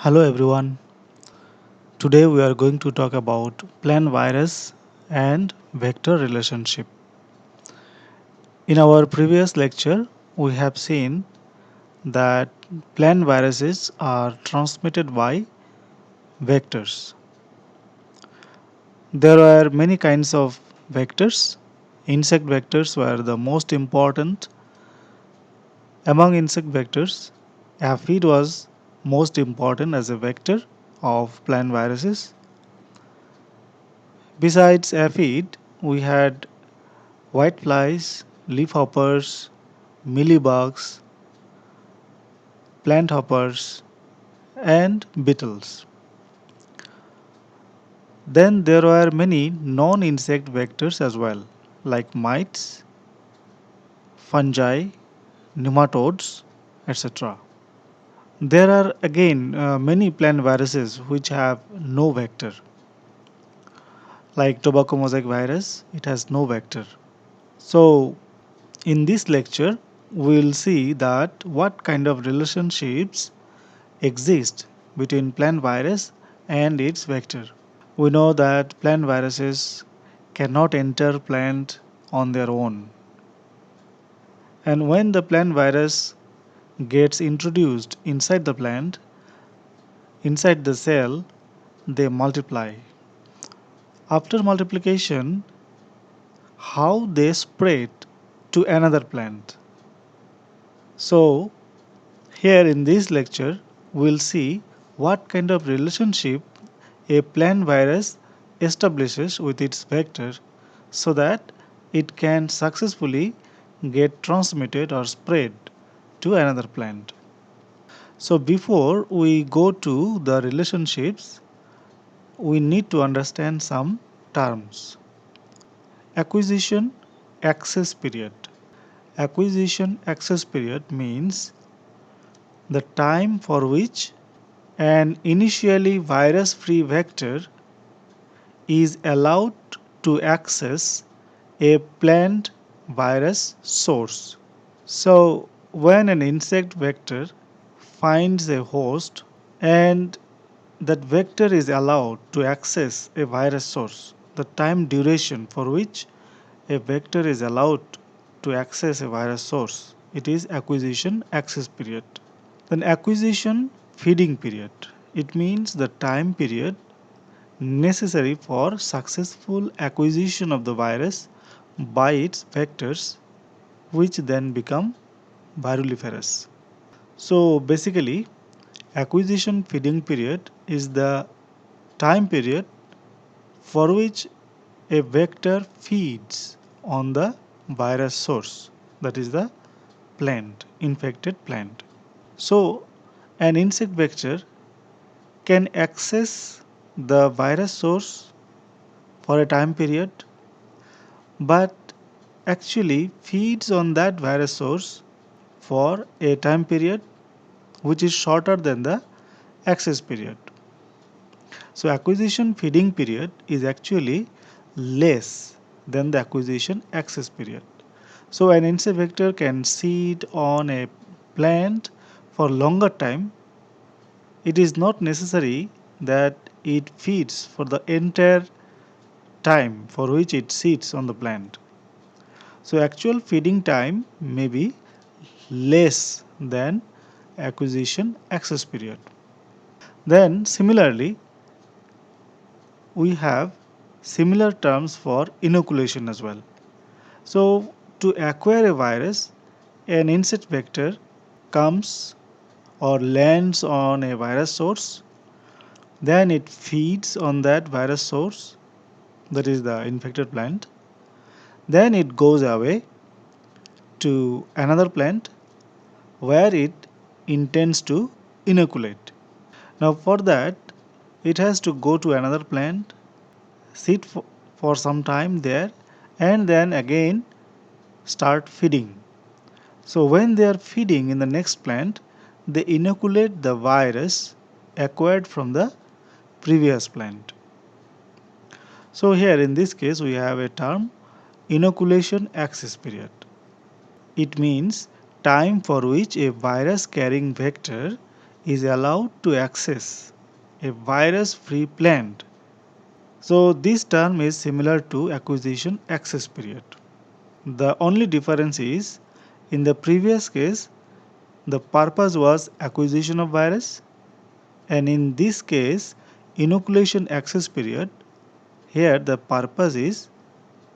Hello everyone. Today we are going to talk about plant virus and vector relationship. In our previous lecture, we have seen that plant viruses are transmitted by vectors. There are many kinds of vectors. Insect vectors were the most important. Among insect vectors, aphid was most important as a vector of plant viruses. Besides aphid, we had whiteflies, leafhoppers, mealybugs, plant hoppers, and beetles. Then there were many non-insect vectors as well, like mites, fungi, nematodes, etc. There are again many plant viruses which have no vector, like tobacco mosaic virus, it has no vector. So, in this lecture, we will see that what kind of relationships exist between plant virus and its vector. We know that plant viruses cannot enter plant on their own. And when the plant virus gets introduced inside the plant, inside the cell, they multiply. After multiplication, how they spread to another plant. So, here in this lecture, we'll see what kind of relationship a plant virus establishes with its vector so that it can successfully get transmitted or spread to another plant. So before we go to the relationships, we need to understand some terms. Acquisition access period. Acquisition access period means the time for which an initially virus free vector is allowed to access a plant virus source. So, when an insect vector finds a host and that vector is allowed to access a virus source, the time duration for which a vector is allowed to access a virus source, it is acquisition access period. Then acquisition feeding period. It means the time period necessary for successful acquisition of the virus by its vectors, which then become viruliferous. So basically, acquisition feeding period is the time period for which a vector feeds on the virus source, that is the plant, infected plant. So an insect vector can access the virus source for a time period but actually feeds on that virus source for a time period which is shorter than the access period. So acquisition feeding period is actually less than the acquisition access period. So an insect vector can seed on a plant for longer time. It is not necessary that it feeds for the entire time for which it sits on the plant. So actual feeding time may be less than acquisition access period. Then similarly, we have similar terms for inoculation as well. So to acquire a virus, an insect vector comes or lands on a virus source, then it feeds on that virus source, that is the infected plant, then it goes away to another plant where it intends to inoculate. Now for that, it has to go to another plant, sit for some time there, and then again start feeding. So when they are feeding in the next plant, they inoculate the virus acquired from the previous plant. So here in this case we have a term inoculation access period. It means time for which a virus carrying vector is allowed to access a virus-free plant. So this term is similar to acquisition access period. The only difference is in the previous case the purpose was acquisition of virus, and in this case inoculation access period, here the purpose is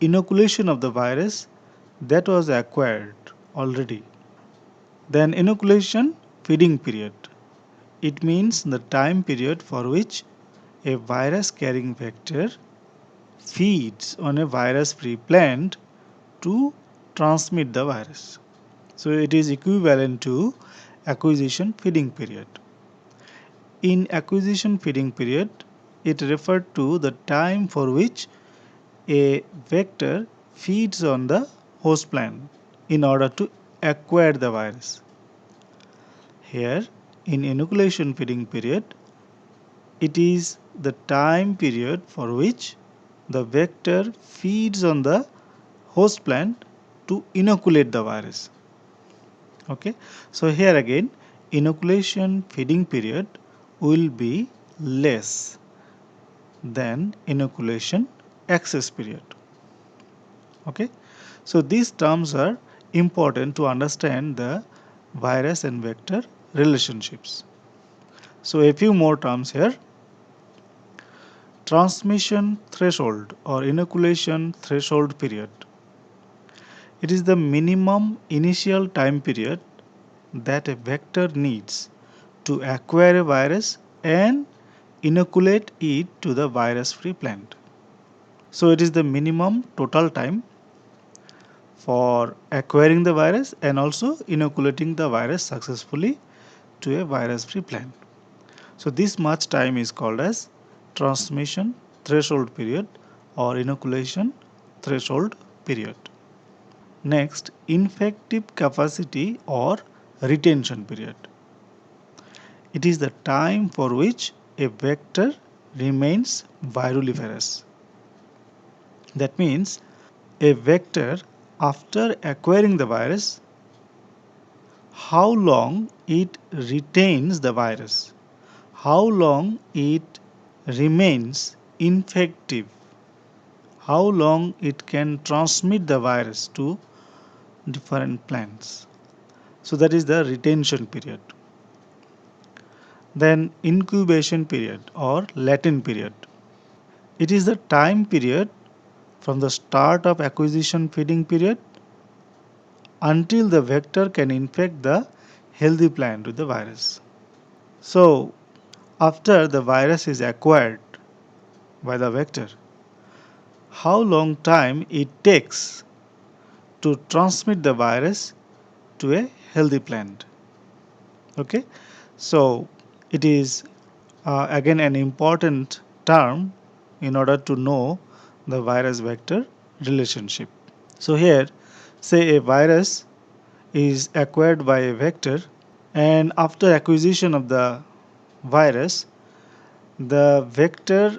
inoculation of the virus that was acquired already. Then inoculation feeding period. It means the time period for which a virus carrying vector feeds on a virus free plant to transmit the virus. So it is equivalent to acquisition feeding period. In acquisition feeding period, it referred to the time for which a vector feeds on the host plant in order to acquire the virus. Here, in inoculation feeding period, it is the time period for which the vector feeds on the host plant to inoculate the virus. Okay, so here again, inoculation feeding period will be less than inoculation access period. Okay, so these terms are important to understand the virus and vector relationships. So a few more terms here. Transmission threshold or inoculation threshold period. It is the minimum initial time period that a vector needs to acquire a virus and inoculate it to the virus-free plant. So it is the minimum total time for acquiring the virus and also inoculating the virus successfully to a virus-free plant. So this much time is called as transmission threshold period or inoculation threshold period. Next, infective capacity or retention period. It is the time for which a vector remains viruliferous. That means a vector, after acquiring the virus, how long it retains the virus, how long it remains infective, how long it can transmit the virus to different plants. So that is the retention period. Then incubation period or latent period. It is the time period from the start of acquisition feeding period until the vector can infect the healthy plant with the virus. So after the virus is acquired by the vector, how long time it takes to transmit the virus to a healthy plant. Okay, so it is again an important term in order to know the virus vector relationship. So here, say a virus is acquired by a vector, and after acquisition of the virus, the vector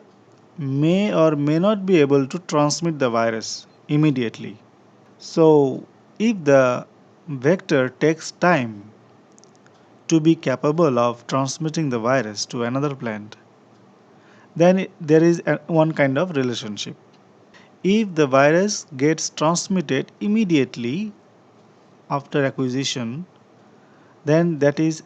may or may not be able to transmit the virus immediately. So if the vector takes time to be capable of transmitting the virus to another plant, then there is one kind of relationship. If the virus gets transmitted immediately after acquisition, then that is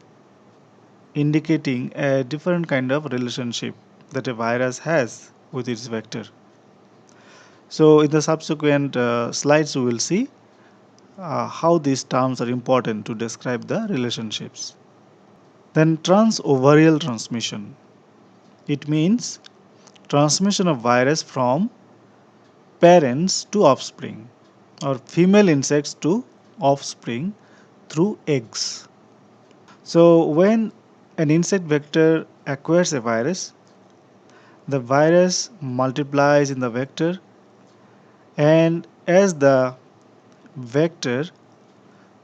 indicating a different kind of relationship that a virus has with its vector. So in the subsequent slides we will see how these terms are important to describe the relationships. Then transovarial transmission. It means transmission of virus from parents to offspring or female insects to offspring through eggs. So when an insect vector acquires a virus, the virus multiplies in the vector, and as the vector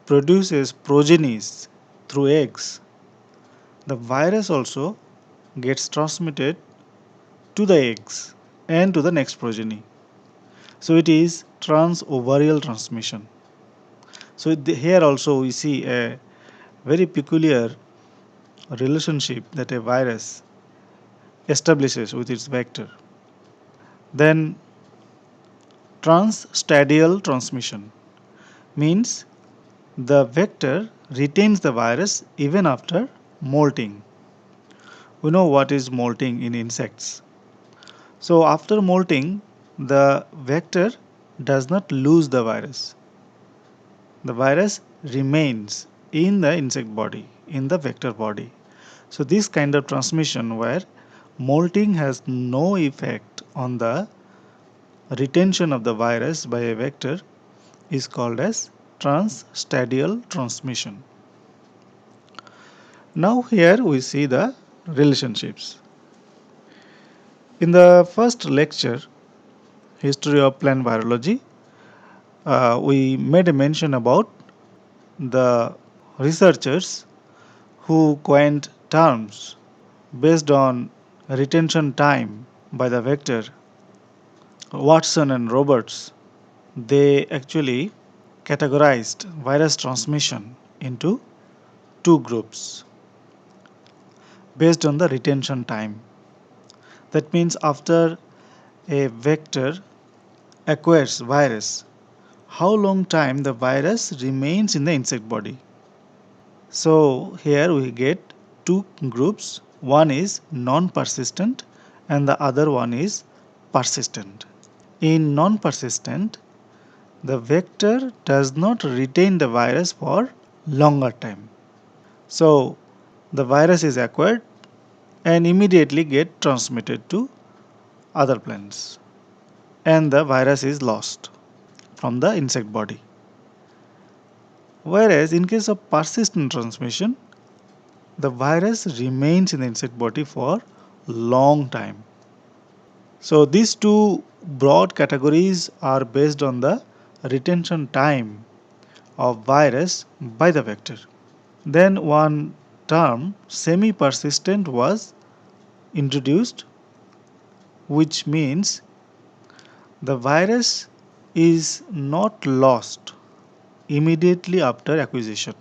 produces progenies through eggs, the virus also gets transmitted to the eggs and to the next progeny. So it is transovarial transmission. So here also we see a very peculiar relationship that a virus establishes with its vector. Then transstadial transmission means the vector retains the virus even after molting. We know what is molting in insects. So after molting, the vector does not lose the virus. The virus remains in the insect body, in the vector body. So this kind of transmission where molting has no effect on the retention of the virus by a vector is called as transstadial transmission. Now here we see the relationships. In the first lecture, History of Plant Virology, we made a mention about the researchers who coined terms based on retention time by the vector. Watson and Roberts, they actually categorized virus transmission into two groups based on the retention time. That means after a vector acquires virus, how long time the virus remains in the insect body. So here we get two groups. One is non-persistent and the other one is persistent. In non-persistent, the vector does not retain the virus for longer time. So the virus is acquired and immediately get transmitted to other plants and the virus is lost from the insect body. Whereas in case of persistent transmission, the virus remains in the insect body for long time. So these two broad categories are based on the retention time of virus by the vector. Then one term semi-persistent was introduced, which means the virus is not lost immediately after acquisition.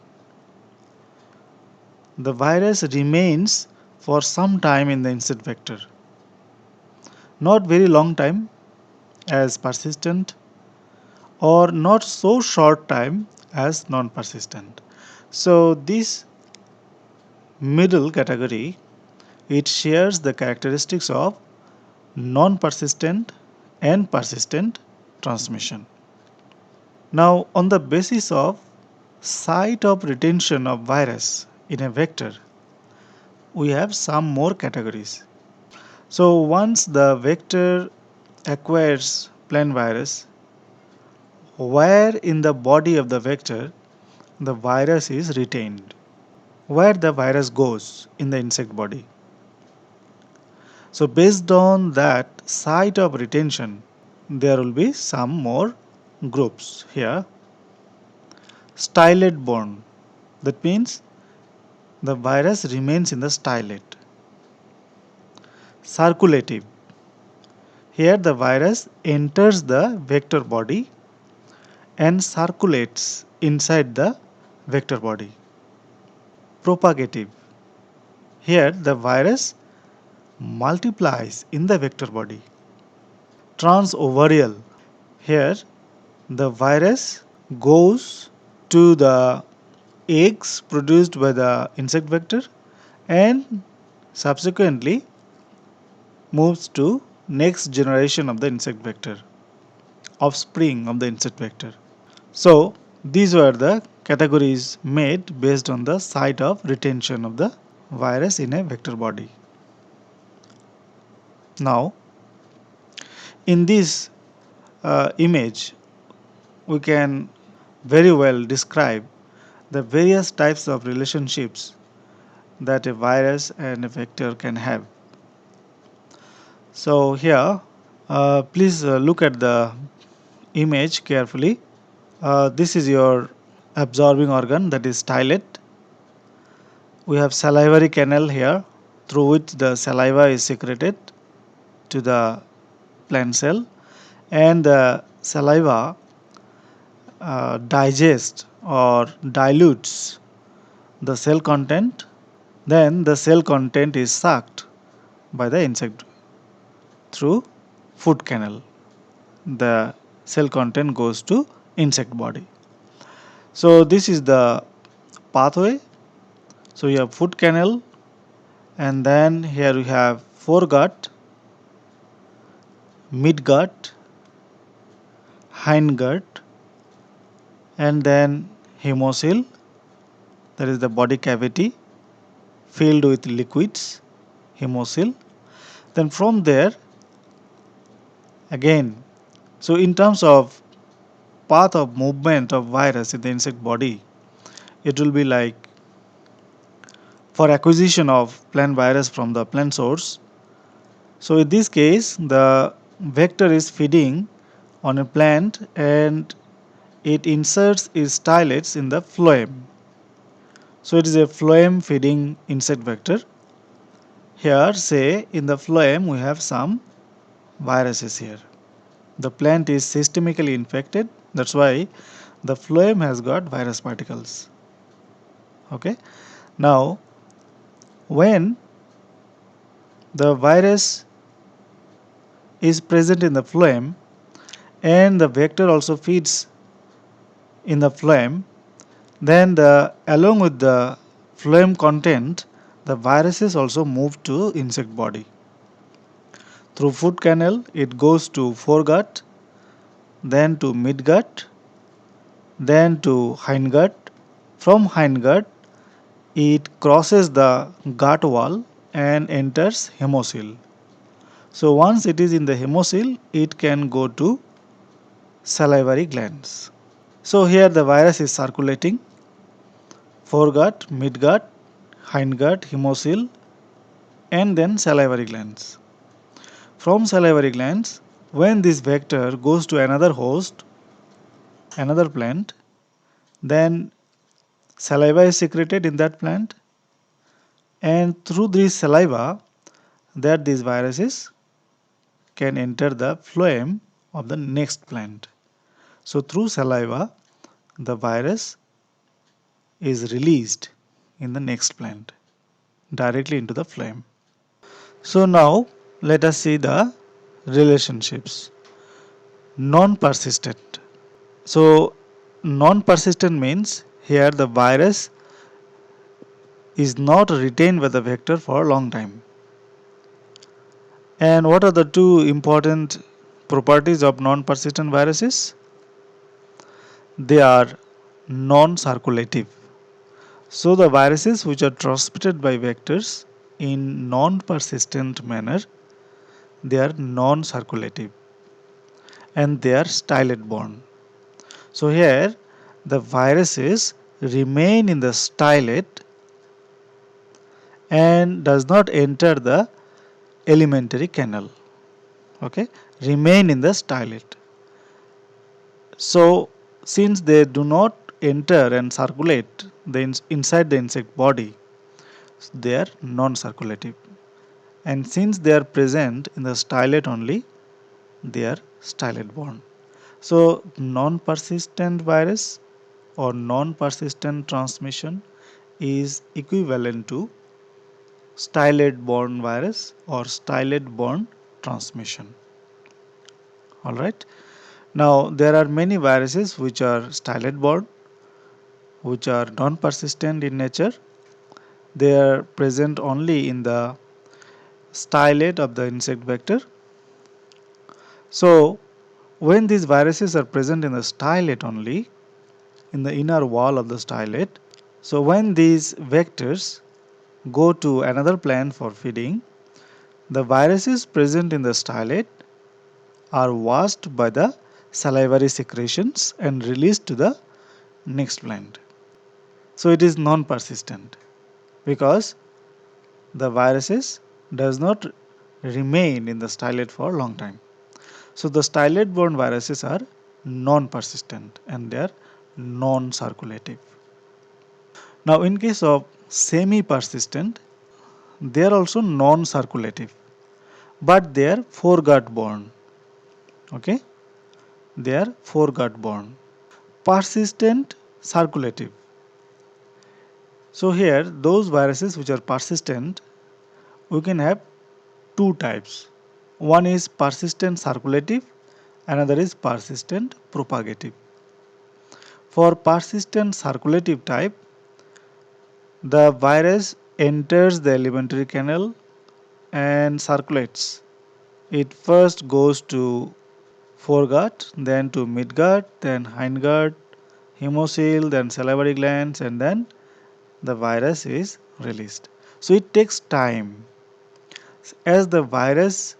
The virus remains for some time in the insect vector. Not very long time as persistent or not so short time as non-persistent. So this middle category, it shares the characteristics of non-persistent and persistent transmission. Now on the basis of site of retention of virus in a vector, we have some more categories. So once the vector acquires plant virus, where in the body of the vector the virus is retained, where the virus goes in the insect body. So based on that site of retention, there will be some more groups here. Stylet borne, that means the virus remains in the stylet. Circulative, here the virus enters the vector body and circulates inside the vector body. Propagative, here the virus multiplies in the vector body. Transovarial, here the virus goes to the eggs produced by the insect vector and subsequently moves to next generation of the insect vector, offspring of the insect vector. So these were the categories made based on the site of retention of the virus in a vector body. Now in this image we can very well describe the various types of relationships that a virus and a vector can have. So here please look at the image carefully. This is your absorbing organ, that is stylet. We have salivary canal here through which the saliva is secreted to the plant cell and the saliva digests or dilutes the cell content Then the cell content is sucked by the insect through food canal. The cell content goes to insect body. So this is the pathway. So you have food canal, and then here we have foregut, midgut, hindgut, and then hemocoel, that is the body cavity filled with liquids, hemocoel. Then from there again, so in terms of path of movement of virus in the insect body, it will be like for acquisition of plant virus from the plant source. So in this case, the vector is feeding on a plant and it inserts its stylets in the phloem. So it is a phloem feeding insect vector. Here say in the phloem we have some viruses here. The plant is systemically infected, that's why the phloem has got virus particles. Okay. Now when the virus is present in the phloem and the vector also feeds in the phloem, then along with the phloem content, the viruses also move to insect body. Through food canal, it goes to foregut, then to midgut, then to hindgut. From hindgut, it crosses the gut wall and enters hemocoel. So once it is in the hemocoel, it can go to salivary glands. So here the virus is circulating foregut, midgut, hindgut, hemocoel, and then salivary glands. From salivary glands, when this vector goes to another host, another plant, then saliva is secreted in that plant, and through this saliva, that these viruses can enter the phloem of the next plant. So through saliva, the virus is released in the next plant directly into the phloem. So now let us see the relationships. Non-persistent. So non-persistent means here the virus is not retained by the vector for a long time. And what are the two important properties of non-persistent viruses? They are non-circulative. So the viruses which are transmitted by vectors in non-persistent manner, they are non-circulative and they are stylet borne. So here the viruses remain in the stylet and does not enter the alimentary canal. Okay, remain in the stylet. So since they do not enter and circulate inside the insect body, they are non-circulative. And since they are present in the stylet only, they are stylet borne. So non-persistent virus or non-persistent transmission is equivalent to stylet borne virus or stylet borne transmission. Alright. Now there are many viruses which are stylet borne, which are non-persistent in nature. They are present only in the stylet of the insect vector. So when these viruses are present in the stylet only, in the inner wall of the stylet, so when these vectors go to another plant for feeding, the viruses present in the stylet are washed by the salivary secretions and released to the next plant. So it is non-persistent because the viruses does not remain in the stylet for a long time. So the stylet borne viruses are non-persistent and they are non-circulative. Now in case of semi-persistent, they are also non-circulative but they are foregut borne. Okay, they are foregut borne. Persistent circulative. So here those viruses which are persistent, we can have two types. One is persistent circulative, another is persistent propagative. For persistent circulative type, the virus enters the alimentary canal and circulates. It first goes to foregut, then to midgut, then hindgut, hemocoel, then salivary glands, and then the virus is released. So it takes time. As the virus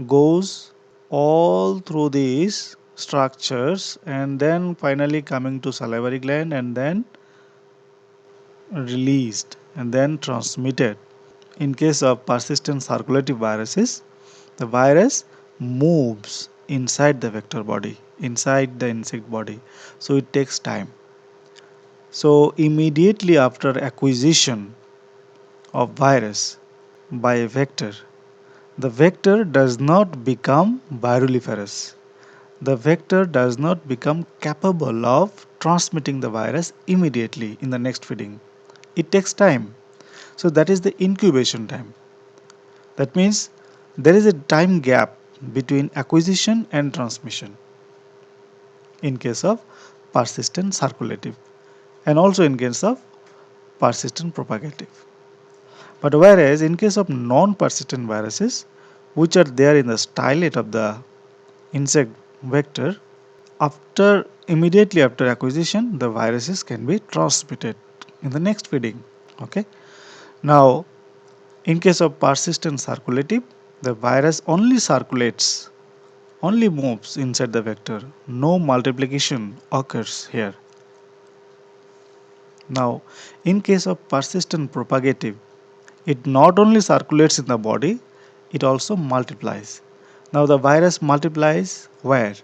goes all through these structures and then finally coming to salivary gland and then released and then transmitted. In case of persistent circulative viruses, the virus moves inside the vector body, inside the insect body. So it takes time. So immediately after acquisition of virus by a vector, the vector does not become viruliferous. The vector does not become capable of transmitting the virus immediately in the next feeding. It takes time. So that is the incubation time. That means there is a time gap between acquisition and transmission in case of persistent circulative and also in case of persistent propagative. But whereas in case of non-persistent viruses, which are there in the stylet of the insect vector, after immediately after acquisition, the viruses can be transmitted in the next feeding. Okay. Now, in case of persistent circulative, the virus only circulates, only moves inside the vector. No multiplication occurs here. Now, in case of persistent propagative, it not only circulates in the body, it also multiplies. Now, the virus multiplies where?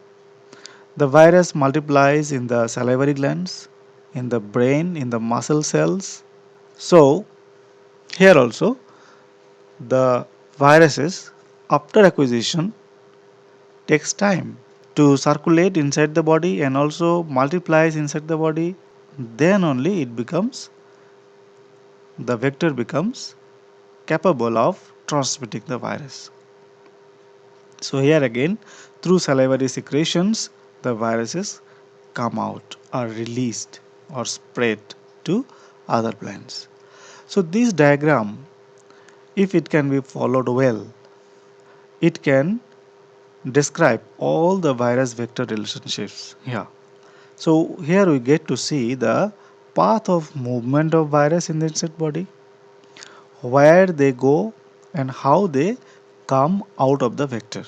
The virus multiplies in the salivary glands, in the brain, in the muscle cells. So, here also the viruses after acquisition takes time to circulate inside the body and also multiplies inside the body. Then only the vector becomes capable of transmitting the virus. So here again, through salivary secretions, the viruses come out or released or spread to other plants. So this diagram, if it can be followed well, it can describe all the virus vector relationships here. So here we get to see the path of movement of virus in the insect body, where they go and how they come out of the vector.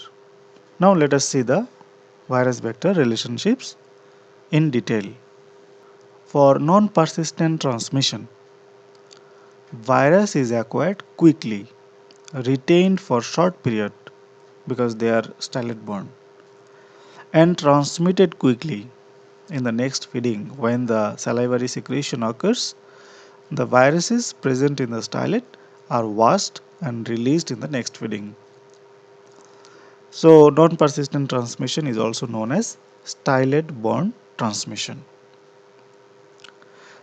Now let us see the virus vector relationships in detail. For non-persistent transmission, virus is acquired quickly, retained for short period because they are stylet borne, and transmitted quickly in the next feeding. When the salivary secretion occurs, the viruses present in the stylet are washed and released in the next feeding. So non-persistent transmission is also known as stylet borne transmission.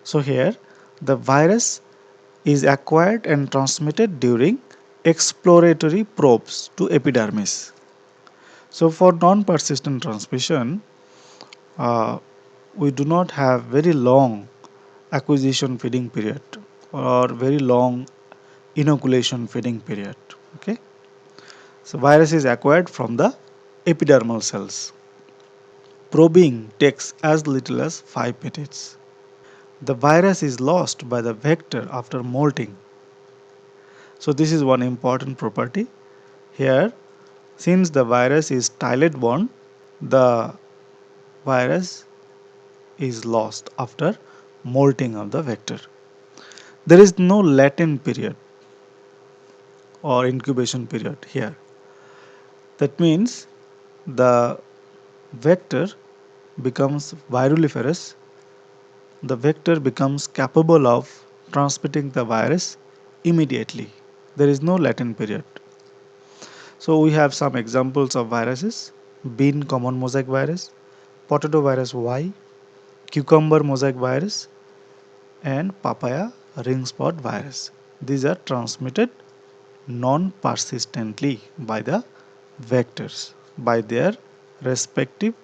So here the virus is acquired and transmitted during exploratory probes to epidermis. So for non-persistent transmission, uh, we do not have very long acquisition feeding period or very long inoculation feeding period. Okay, so virus is acquired from the epidermal cells. Probing takes as little as 5 minutes. The virus is lost by the vector after molting. So this is one important property. Here, since the virus is stylet borne, the virus is lost after molting of the vector. There is no latent period or incubation period here. That means the vector becomes viruliferous, the vector becomes capable of transmitting the virus immediately. There is no latent period. So we have some examples of viruses: bean common mosaic virus, potato virus Y, cucumber mosaic virus, and papaya ring spot virus. These are transmitted non-persistently by the vectors, by their respective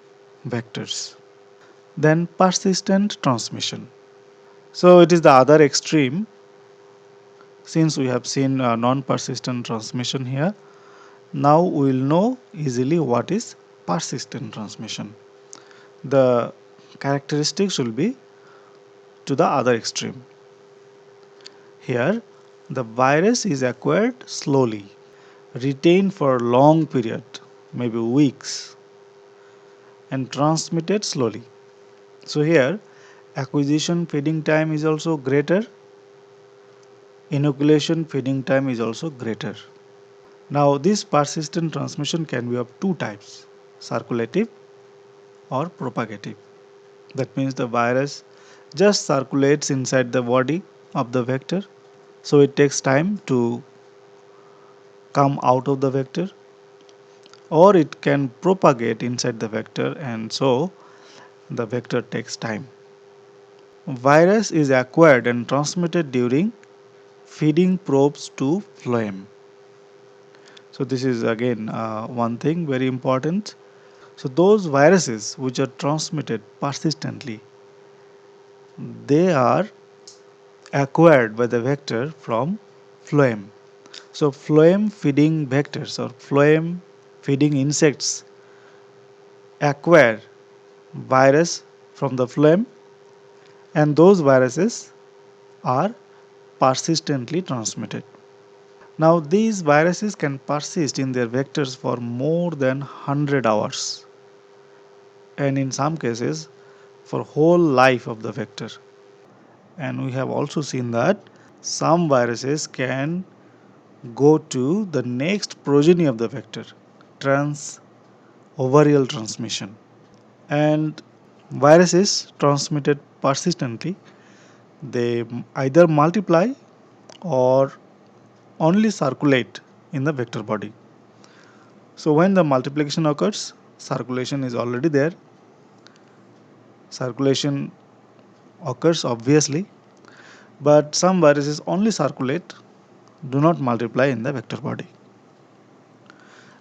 vectors. Then persistent transmission. So it is the other extreme. Since we have seen non-persistent transmission here, now we will know easily what is persistent transmission. The characteristics will be to the other extreme. Here, the virus is acquired slowly, retained for a long period, maybe weeks, and transmitted slowly. So here, acquisition feeding time is also greater, inoculation feeding time is also greater. Now, this persistent transmission can be of two types, circulative or propagative. That means the virus just circulates inside the body of the vector, so it takes time to come out of the vector, or it can propagate inside the vector, and so the vector takes time. Virus is acquired and transmitted during feeding probes to phloem. So this is again one thing very important. So those viruses which are transmitted persistently, they are acquired by the vector from phloem. So phloem feeding vectors or phloem feeding insects acquire virus from the phloem, and those viruses are persistently transmitted. Now these viruses can persist in their vectors for more than 100 hours, and in some cases for whole life of the vector. And we have also seen that some viruses can go to the next progeny of the vector, trans ovarial transmission. And viruses transmitted persistently, they either multiply or only circulate in the vector body. So when the multiplication occurs, circulation is already there. Circulation occurs obviously, but some viruses only circulate, do not multiply in the vector body.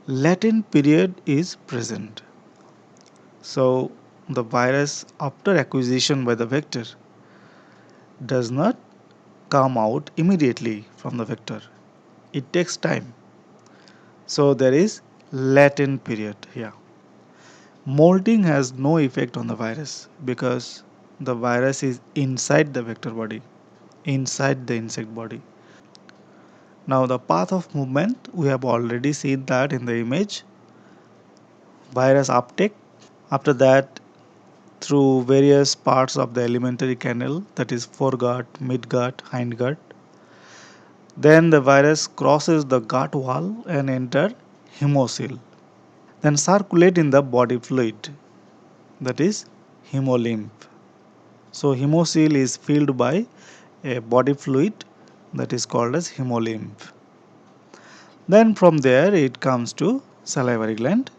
Latent period is present. So the virus after acquisition by the vector does not come out immediately from the vector. It takes time. So there is latent period here. Molting has no effect on the virus because the virus is inside the vector body, inside the insect body. Now the path of movement, we have already seen that in the image. Virus uptake, after that through various parts of the alimentary canal, that is foregut, midgut, hindgut. Then the virus crosses the gut wall and enter hemocoel. Then circulate in the body fluid, that is hemolymph. So hemocoel is filled by a body fluid that is called as hemolymph. Then from there it comes to salivary gland,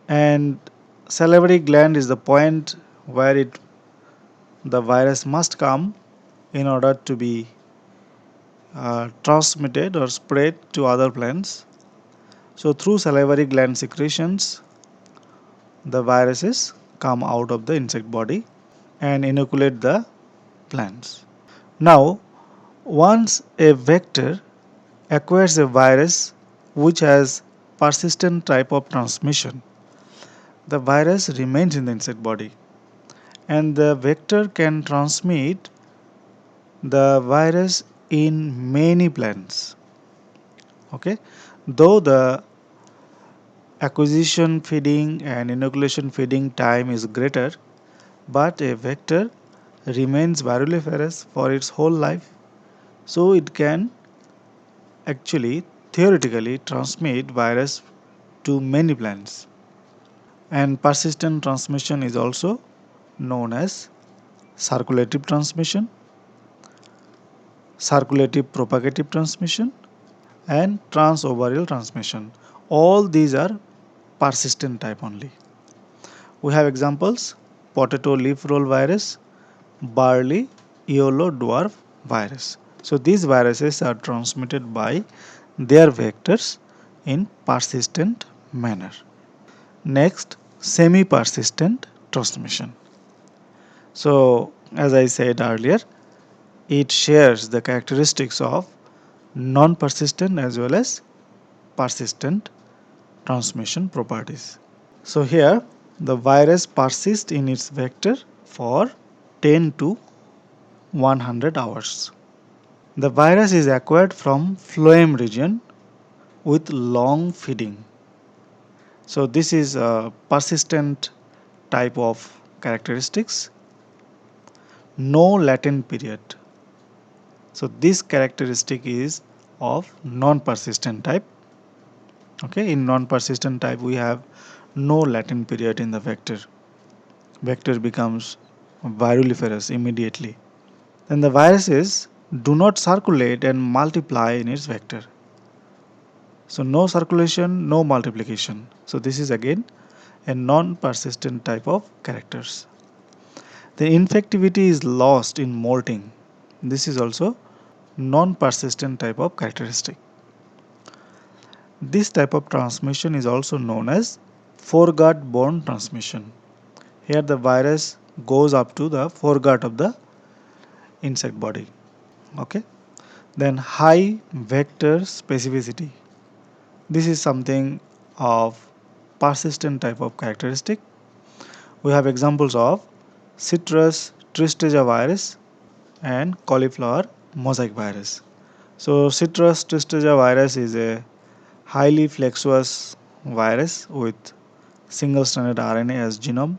and salivary gland is the point where the virus must come in order to be transmitted or spread to other plants. So through salivary gland secretions, the viruses come out of the insect body and inoculate the plants. Now, once a vector acquires a virus which has persistent type of transmission, the virus remains in the insect body, and the vector can transmit the virus in many plants. Okay, though the acquisition feeding and inoculation feeding time is greater, but a vector remains viruliferous for its whole life, so it can actually theoretically transmit virus to many plants. And persistent transmission is also known as circulative transmission, circulative propagative transmission, and transovarial transmission. All these are persistent type only. We have examples: potato leaf roll virus, barley yellow dwarf virus. So these viruses are transmitted by their vectors in persistent manner. Next, semi-persistent transmission. So as I said earlier, it shares the characteristics of non-persistent as well as persistent transmission properties. So here the virus persists in its vector for 10 to 100 hours. The virus is acquired from phloem region with long feeding. So this is a persistent type of characteristics, no latent period. So this characteristic is of non-persistent type. Okay, in non-persistent type we have no latent period in the vector. Vector becomes viruliferous immediately. Then the viruses do not circulate and multiply in its vector. So no circulation, no multiplication. So this is again a non-persistent type of characters. The infectivity is lost in molting. This is also non-persistent type of characteristic. This type of transmission is also known as foreguard-borne transmission. Here the virus goes up to the foreguard of the insect body. Okay. Then high vector specificity. This is something of persistent type of characteristic. We have examples of citrus tristeza virus and cauliflower mosaic virus. So citrus tristeza virus is a highly flexuous virus with single stranded RNA as genome,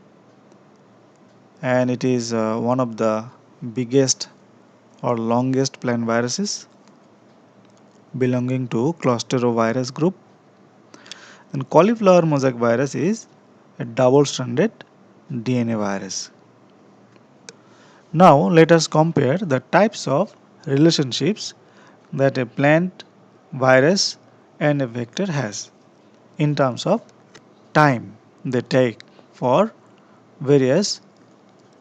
and it is one of the biggest or longest plant viruses belonging to Clostridovirus group. And cauliflower mosaic virus is a double stranded DNA virus. Now let us compare the types of relationships that a plant virus and a vector has in terms of time they take for various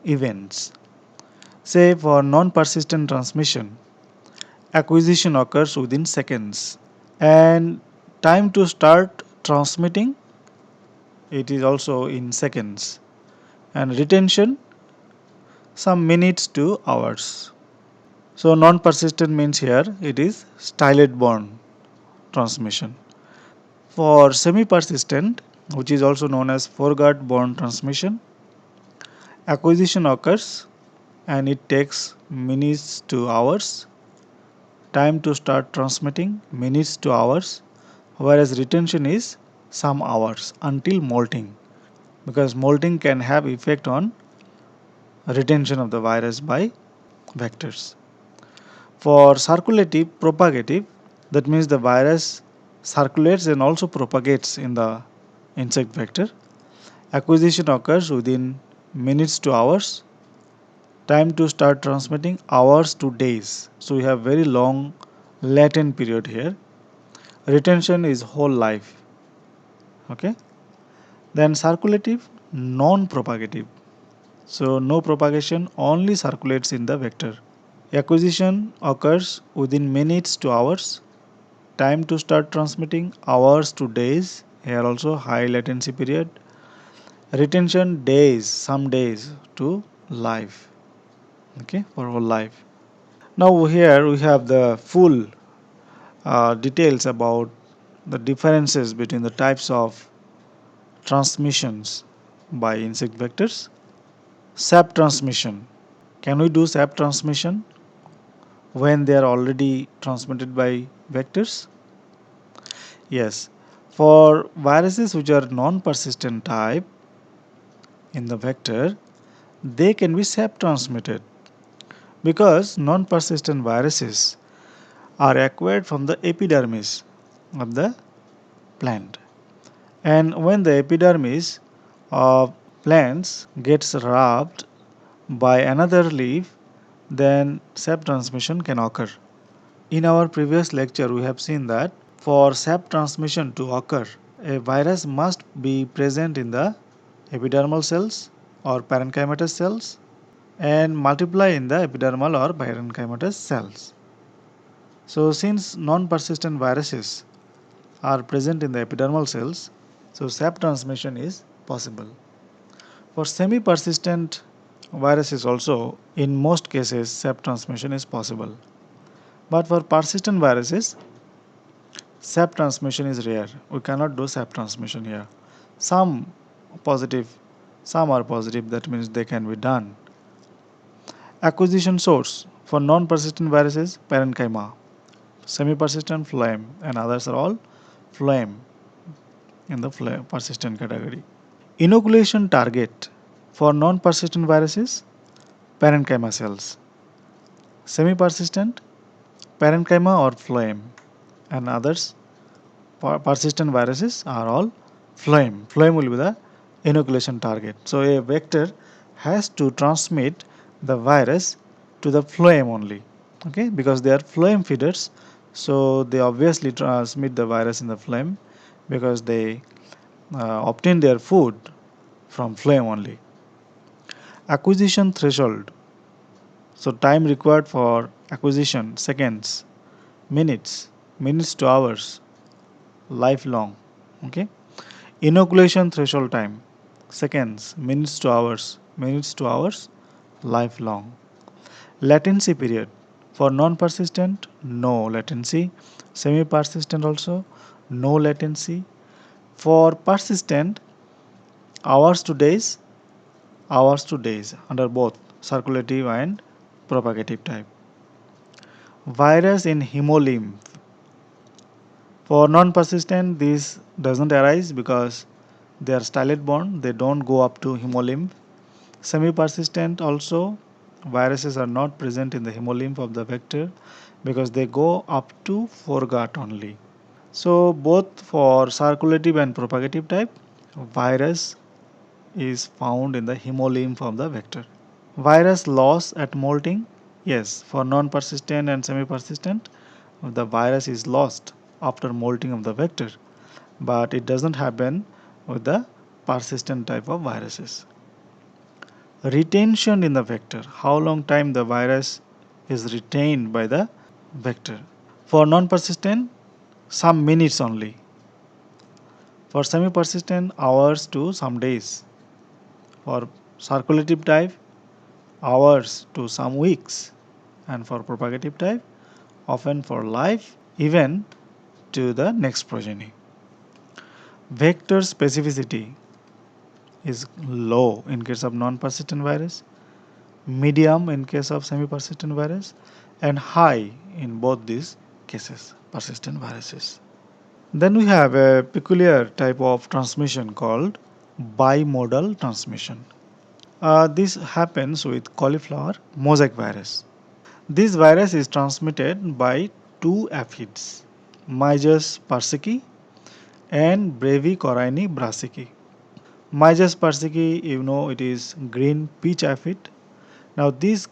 events. Say for non-persistent transmission, acquisition occurs within seconds, and time to start transmitting, it is also in seconds, and retention some minutes to hours. So non-persistent means here it is stylet borne transmission. For semi-persistent, which is also known as foreguard borne transmission, acquisition occurs and it takes minutes to hours. Time to start transmitting minutes to hours, whereas retention is some hours until molting, because molting can have effect on retention of the virus by vectors. For circulative propagative, that means the virus circulates and also propagates in the insect vector. Acquisition occurs within minutes to hours. Time to start transmitting hours to days. So we have very long latent period here. Retention is whole life. Okay. Then circulative, non-propagative. So no propagation, only circulates in the vector. Acquisition occurs within minutes to hours. Time to start transmitting hours to days. Here also high latency period. Retention days, some days to life. Okay, for whole life. Now here we have the full details about the differences between the types of transmissions by insect vectors. SAP transmission. Can we do SAP transmission when they are already transmitted by vectors? Yes. For viruses which are non-persistent type in the vector, they can be SAP transmitted because non-persistent viruses are acquired from the epidermis of the plant. And when the epidermis of plants gets rubbed by another leaf, then SAP transmission can occur. In our previous lecture, we have seen that for SAP transmission to occur, a virus must be present in the epidermal cells or parenchymatous cells, and multiply in the epidermal or parenchymatous cells. So since non-persistent viruses are present in the epidermal cells, so sap transmission is possible. For semi-persistent viruses also, in most cases, sap transmission is possible. But for persistent viruses, sap transmission is rare. We cannot do sap transmission here. Some positive, some are positive, that means they can be done. Acquisition source for non-persistent viruses, parenchyma, semi-persistent phloem, and others are all phloem in the persistent category. Inoculation target for non-persistent viruses, parenchyma cells. Semi-persistent, parenchyma or phloem, and others persistent viruses are all phloem. Phloem will be the inoculation target. So a vector has to transmit the virus to the phloem only. Okay, because they are phloem feeders, so they obviously transmit the virus in the phloem because they obtain their food from phloem only. Acquisition threshold. So time required for acquisition, seconds, minutes to hours, lifelong. Okay. Inoculation threshold time, seconds, minutes to hours, lifelong. Latency period. For non-persistent, no latency. Semi-persistent also, no latency. For persistent, hours to days under both circulative and propagative type. Virus in hemolymph. For non-persistent, this doesn't arise because they are stylet borne, they don't go up to hemolymph. Semi-persistent also, viruses are not present in the hemolymph of the vector because they go up to foregut only. So both for circulative and propagative type, virus is found in the hemolymph of the vector. Virus loss at molting, yes, for non-persistent and semi-persistent, the virus is lost after molting of the vector, but it doesn't happen with the persistent type of viruses. Retention in the vector, how long time the virus is retained by the vector. For non-persistent, some minutes only. For semi-persistent, hours to some days. For circulative type, hours to some weeks. And for propagative type, often for life, even to the next progeny. Vector specificity is low in case of non-persistent virus, medium in case of semi-persistent virus, and high in both these cases, persistent viruses. Then we have a peculiar type of transmission called bimodal transmission. This happens with cauliflower mosaic virus. This virus is transmitted by two aphids, Myzus persicki and Brevicoriini brassicae. Myzus persicki, you know, it is green peach aphid. Now this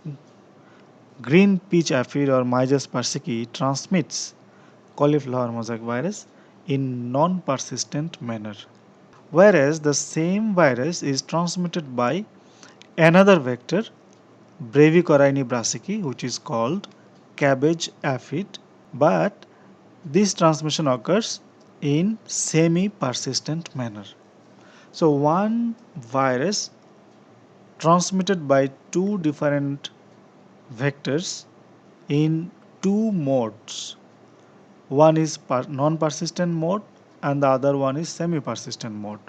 green peach aphid or Myzus persicki transmits cauliflower mosaic virus in non-persistent manner. Whereas the same virus is transmitted by another vector, Brevicoriini brassicae, which is called cabbage aphid, but this transmission occurs in semi-persistent manner. So one virus transmitted by two different vectors in two modes. One is non-persistent mode and the other one is semi-persistent mode.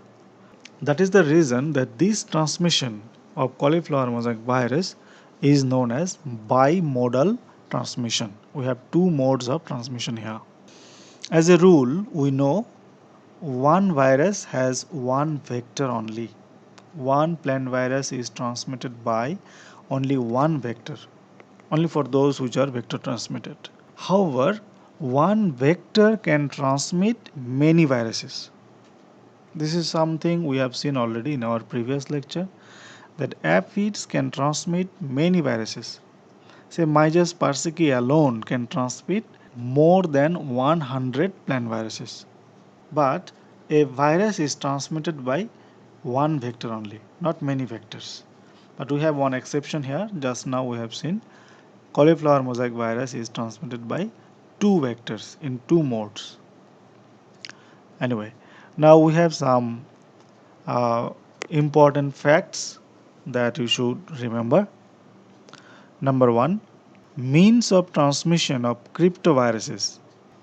That is the reason that this transmission of cauliflower mosaic virus is known as bimodal transmission. We have two modes of transmission here. As a rule, we know one virus has one vector only. One plant virus is transmitted by only one vector, only for those which are vector transmitted. However, one vector can transmit many viruses. This is something we have seen already in our previous lecture, that aphids can transmit many viruses. Say Myzus persicki alone can transmit more than 100 plant viruses. But a virus is transmitted by one vector only, not many vectors. But we have one exception here. Just now we have seen cauliflower mosaic virus is transmitted by two vectors in two modes. Anyway, now we have some uh, important facts that you should remember. Number one, means of transmission of cryptoviruses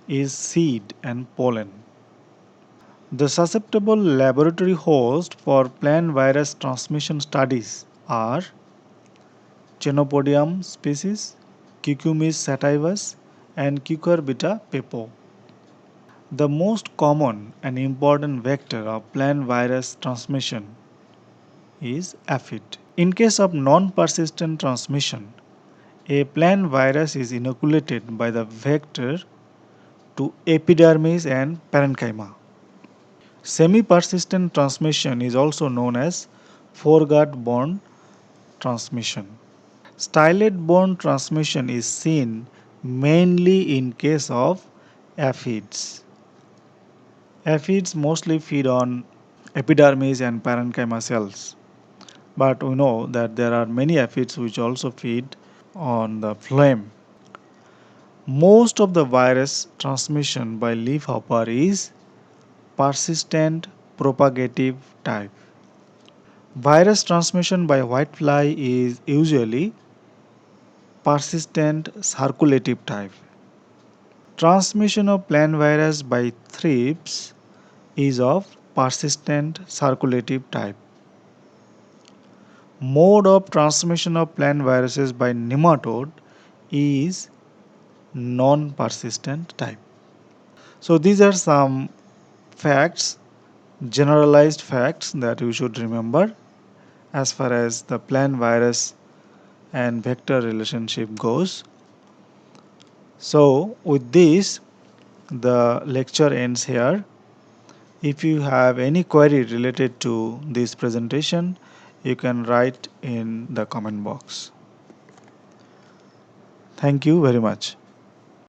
is seed and pollen. The susceptible laboratory host for plant virus transmission studies are Chenopodium species, Cucumis sativus, and Cucurbita pepo. The most common and important vector of plant virus transmission is aphid. In case of non-persistent transmission, a plant virus is inoculated by the vector to epidermis and parenchyma. Semi-persistent transmission is also known as foregut-borne transmission. Stylet-borne transmission is seen mainly in case of aphids. Aphids mostly feed on epidermis and parenchyma cells, but we know that there are many aphids which also feed on the phloem. Most of the virus transmission by leafhopper is persistent propagative type. Virus transmission by whitefly is usually persistent circulative type. Transmission of plant virus by thrips is of persistent circulative type. Mode of transmission of plant viruses by nematode is non-persistent type. So these are some facts, generalized facts that you should remember as far as the plant virus and vector relationship goes. So with this, the lecture ends here. If you have any query related to this presentation, you can write in the comment box. Thank you very much.